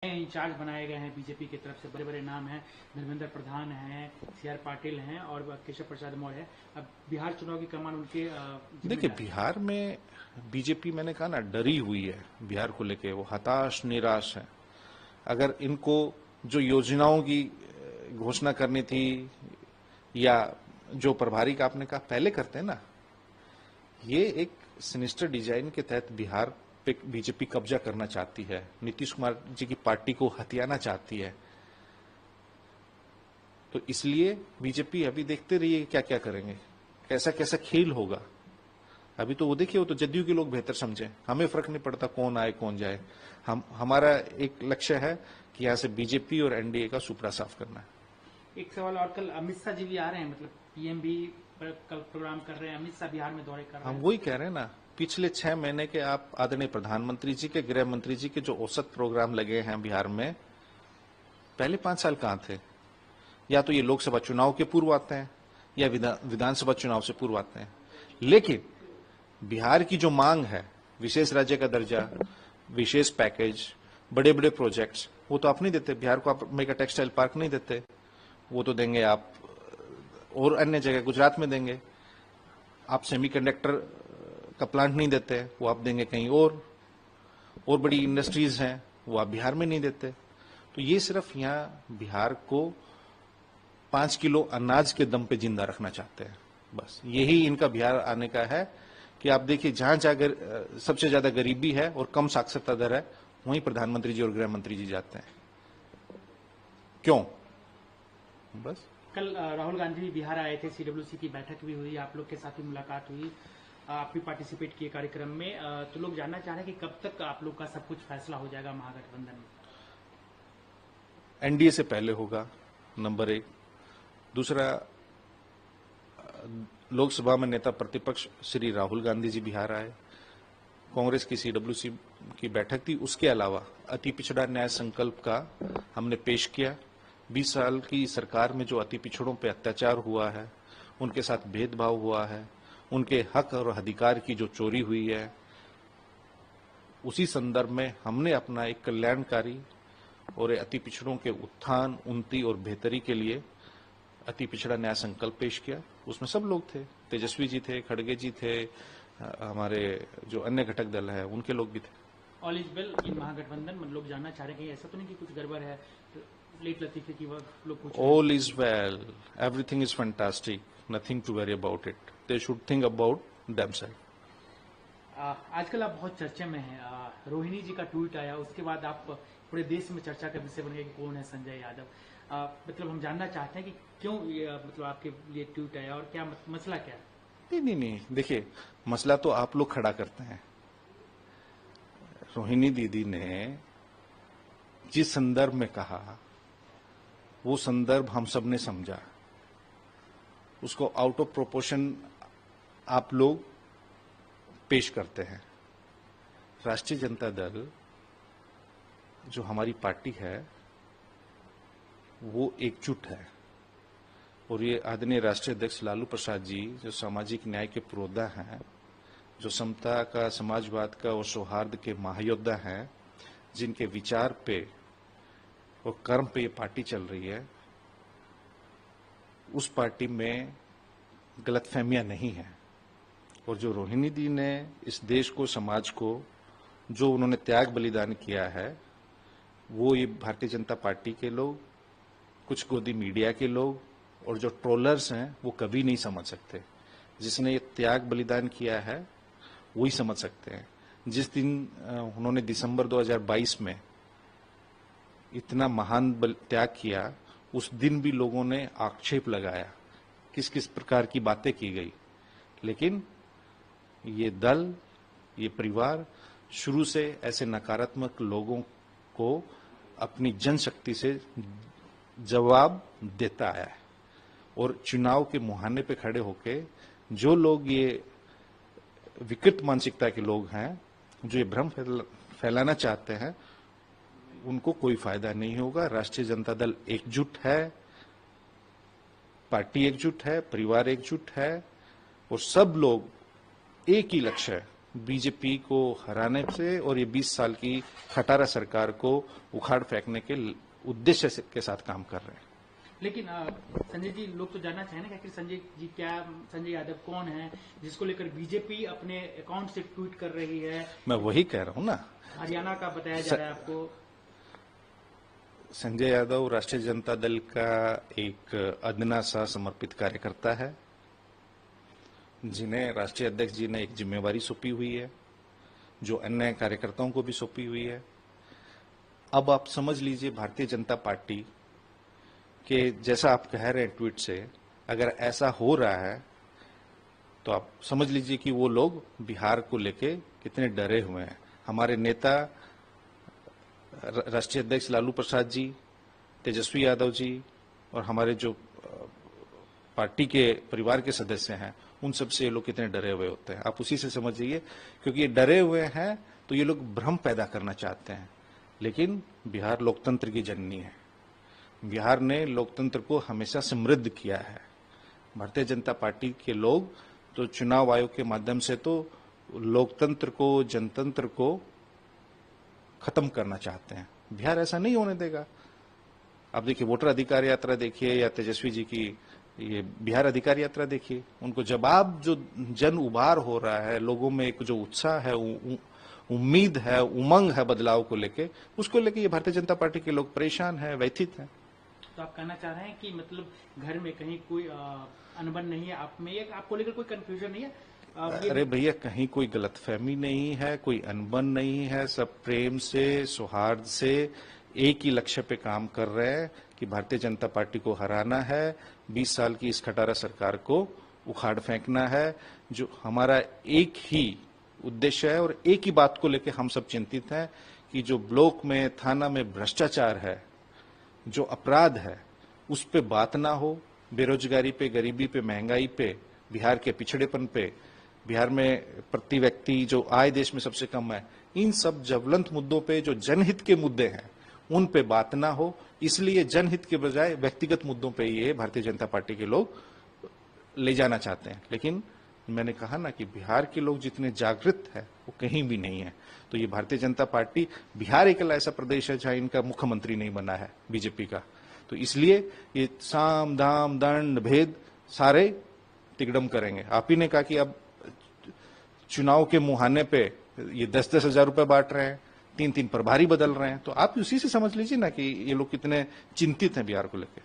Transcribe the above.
In charge बनाए गए हैं बीजेपी की तरफ से, बड़े बड़े नाम हैं, धर्मेंद्र प्रधान हैं, सीआर पाटिल हैं और केशव प्रसाद मौर्य है। अब बिहार चुनाव की कमान उनके देखिए, बिहार में बीजेपी, मैंने कहा ना, डरी हुई है बिहार को लेके, वो हताश निराश है। अगर इनको जो योजनाओं की घोषणा करनी थी या जो प्रभारी का आपने कहा पहले करते हैं ना, ये एक सिनिस्टर डिजाइन के तहत बिहार पे बीजेपी कब्जा करना चाहती है, नीतीश कुमार जी की पार्टी को हथियाना चाहती है। तो इसलिए बीजेपी अभी देखते रहिए क्या क्या करेंगे, कैसा कैसा खेल होगा। अभी तो वो देखिए, वो तो जदयू के लोग बेहतर समझे, हमें फर्क नहीं पड़ता कौन आए कौन जाए। हमारा एक लक्ष्य है कि यहां से बीजेपी और एनडीए का सुपड़ा साफ करना है। एक सवाल और, कल अमित शाह जी भी आ रहे हैं, मतलब पीएम भी कल प्रोग्राम कर रहे हैं, अमित शाह बिहार में दौरे कर रहे हैं। हम वही कह रहे हैं ना, पिछले 6 महीने के आप आदरणीय प्रधानमंत्री जी के, गृह मंत्री जी के जो औसत प्रोग्राम लगे हैं बिहार में, पहले 5 साल कहां थे? या तो ये लोकसभा चुनाव के पूर्व आते हैं या विधानसभा चुनाव से पूर्व आते हैं। लेकिन बिहार की जो मांग है, विशेष राज्य का दर्जा, विशेष पैकेज, बड़े बड़े प्रोजेक्ट्स, वो तो आप नहीं देते। बिहार को आप मेगा टेक्सटाइल पार्क नहीं देते, वो तो देंगे आप और अन्य जगह, गुजरात में देंगे। आप सेमीकंडक्टर का प्लांट नहीं देते, वो आप देंगे कहीं और बड़ी इंडस्ट्रीज हैं, वो आप बिहार में नहीं देते। तो ये सिर्फ यहाँ बिहार को 5 किलो अनाज के दम पे जिंदा रखना चाहते हैं, बस यही इनका बिहार आने का है। कि आप देखिए, जहां जहां सबसे ज्यादा गरीबी है और कम साक्षरता दर है, वहीं प्रधानमंत्री जी और गृह मंत्री जी जाते हैं। क्यों? बस। कल राहुल गांधी भी बिहार आए थे, सीडब्ल्यूसी की बैठक भी हुई, आप लोग के साथ भी मुलाकात हुई, आप भी पार्टिसिपेट किए कार्यक्रम में। तो लोग जानना चाह रहे हैं कि कब तक आप लोग का सब कुछ फैसला हो जाएगा महागठबंधन में? एनडीए से पहले होगा, नंबर 1। दूसरा, लोकसभा में नेता प्रतिपक्ष श्री राहुल गांधी जी बिहार आए, कांग्रेस की सीडब्ल्यूसी की बैठक थी। उसके अलावा अति पिछड़ा न्याय संकल्प का हमने पेश किया। 20 साल की सरकार में जो अति पिछड़ों पे अत्याचार हुआ है, उनके साथ भेदभाव हुआ है, उनके हक और अधिकार की जो चोरी हुई है, उसी संदर्भ में हमने अपना एक कल्याणकारी और अति पिछड़ों के उत्थान, उन्नति और बेहतरी के लिए अति पिछड़ा न्याय संकल्प पेश किया। उसमें सब लोग थे, तेजस्वी जी थे, खड़गे जी थे, हमारे जो अन्य घटक दल है उनके लोग भी थे। ऑल इज वेल इन महागठबंधन? लोग जानना चाह रहे हैं कि ऐसा तो नहीं कि कुछ गड़बड़ है, लेट लतीफे की लोग पूछ रहे हैं। All is well, everything is fantastic, nothing to worry about it, they should think about themselves. आजकल आप बहुत चर्चे में हैं, रोहिणी जी का ट्वीट आया, उसके बाद आप पूरे देश में चर्चा का विषय बन गया कि कौन है संजय यादव। मतलब हम जानना चाहते हैं कि क्यों मतलब आपके लिए ट्वीट आया और क्या मसला क्या है? नहीं, देखिए, मसला तो आप लोग खड़ा करते हैं। रोहिणी दीदी ने जिस संदर्भ में कहा, वो संदर्भ हम सब ने समझा। उसको आउट ऑफ प्रोपोर्शन आप लोग पेश करते हैं। राष्ट्रीय जनता दल जो हमारी पार्टी है, वो एकजुट है। और ये आदरणीय राष्ट्रीय अध्यक्ष लालू प्रसाद जी, जो सामाजिक न्याय के पुरोधा हैं, जो समता का, समाजवाद का और सौहार्द के महायोद्धा हैं, जिनके विचार पे और कर्म पे ये पार्टी चल रही है, उस पार्टी में गलतफहमियां नहीं है। और जो रोहिणी दी ने इस देश को, समाज को, जो उन्होंने त्याग बलिदान किया है, वो ये भारतीय जनता पार्टी के लोग, कुछ गोदी मीडिया के लोग और जो ट्रोलर्स हैं, वो कभी नहीं समझ सकते। जिसने ये त्याग बलिदान किया है, वही समझ सकते हैं। जिस दिन उन्होंने दिसंबर 2022 में इतना महान त्याग किया, उस दिन भी लोगों ने आक्षेप लगाया, किस किस प्रकार की बातें की गई। लेकिन ये दल, ये परिवार शुरू से ऐसे नकारात्मक लोगों को अपनी जनशक्ति से जवाब देता आया है। और चुनाव के मुहाने पे खड़े होके जो लोग, ये विकृत मानसिकता के लोग हैं, जो ये भ्रम फैलाना चाहते हैं, उनको कोई फायदा नहीं होगा। राष्ट्रीय जनता दल एकजुट है, पार्टी एकजुट है, परिवार एकजुट है, और सब लोग एक ही लक्ष्य है बीजेपी को हराने से और ये 20 साल की खटारा सरकार को उखाड़ फेंकने के उद्देश्य के साथ काम कर रहे हैं। लेकिन संजय जी, लोग तो जानना चाहेंगे कि संजय यादव कौन है जिसको लेकर बीजेपी अपने अकाउंट से ट्वीट कर रही है? मैं वही कह रहा हूं ना, हरियाणा का बताया जा रहा है आपको। संजय यादव राष्ट्रीय जनता दल का एक अदना सा समर्पित कार्यकर्ता है, जिन्हें राष्ट्रीय अध्यक्ष जी ने एक जिम्मेवारी सौंपी हुई है, जो अन्य कार्यकर्ताओं को भी सौंपी हुई है। अब आप समझ लीजिए, भारतीय जनता पार्टी के जैसा आप कह रहे हैं ट्वीट से, अगर ऐसा हो रहा है तो आप समझ लीजिए कि वो लोग बिहार को लेके कितने डरे हुए हैं। हमारे नेता राष्ट्रीय अध्यक्ष लालू प्रसाद जी, तेजस्वी यादव जी और हमारे जो पार्टी के परिवार के सदस्य हैं, उन सब से ये लोग कितने डरे हुए होते हैं, आप उसी से समझिए। क्योंकि ये डरे हुए हैं तो ये लोग भ्रम पैदा करना चाहते हैं। लेकिन बिहार लोकतंत्र की जननी है, बिहार ने लोकतंत्र को हमेशा समृद्ध किया है। भारतीय जनता पार्टी के लोग तो चुनाव आयोग के माध्यम से तो लोकतंत्र को, जनतंत्र को खत्म करना चाहते हैं। बिहार ऐसा नहीं होने देगा। आप देखिए, वोटर अधिकार यात्रा देखिए या तेजस्वी जी की ये बिहार अधिकार यात्रा देखिए, उनको जवाब जो जन उभार हो रहा है, लोगों में एक जो उत्साह है, उम्मीद है, उमंग है बदलाव को लेके, उसको लेके ये भारतीय जनता पार्टी के लोग परेशान है, व्यथित हैं। तो आप कहना चाह रहे हैं कि मतलब घर में कहीं कोई अनबन नहीं है, आप में आपको लेकर कोई कंफ्यूजन नहीं है? अरे भैया, कहीं कोई गलतफहमी नहीं है, कोई अनबन नहीं है। सब प्रेम से, सौहार्द से एक ही लक्ष्य पे काम कर रहे हैं कि भारतीय जनता पार्टी को हराना है, 20 साल की इस खटारा सरकार को उखाड़ फेंकना है। जो हमारा एक ही उद्देश्य है और एक ही बात को लेकर हम सब चिंतित हैं कि जो ब्लॉक में, थाना में भ्रष्टाचार है, जो अपराध है, उस पे बात ना हो। बेरोजगारी पे, गरीबी पे, महंगाई पे, बिहार के पिछड़ेपन पे, बिहार में प्रति व्यक्ति जो आय देश में सबसे कम है, इन सब ज्वलंत मुद्दों पे, जो जनहित के मुद्दे हैं, उन पे बात ना हो। इसलिए जनहित के बजाय व्यक्तिगत मुद्दों पे ये भारतीय जनता पार्टी के लोग ले जाना चाहते हैं। लेकिन मैंने कहा ना कि बिहार के लोग जितने जागृत है वो कहीं भी नहीं है। तो ये भारतीय जनता पार्टी, बिहार एक ऐसा प्रदेश है जहां इनका मुख्यमंत्री नहीं बना है बीजेपी का, तो इसलिए ये साम दाम दंड भेद सारे तिगड़म करेंगे। आप ही ने कहा कि अब चुनाव के मुहाने पे ये 10-10 हजार रुपए बांट रहे हैं, 3-3 प्रभारी बदल रहे हैं, तो आप उसी से समझ लीजिए ना कि ये लोग कितने चिंतित हैं बिहार को लेकर।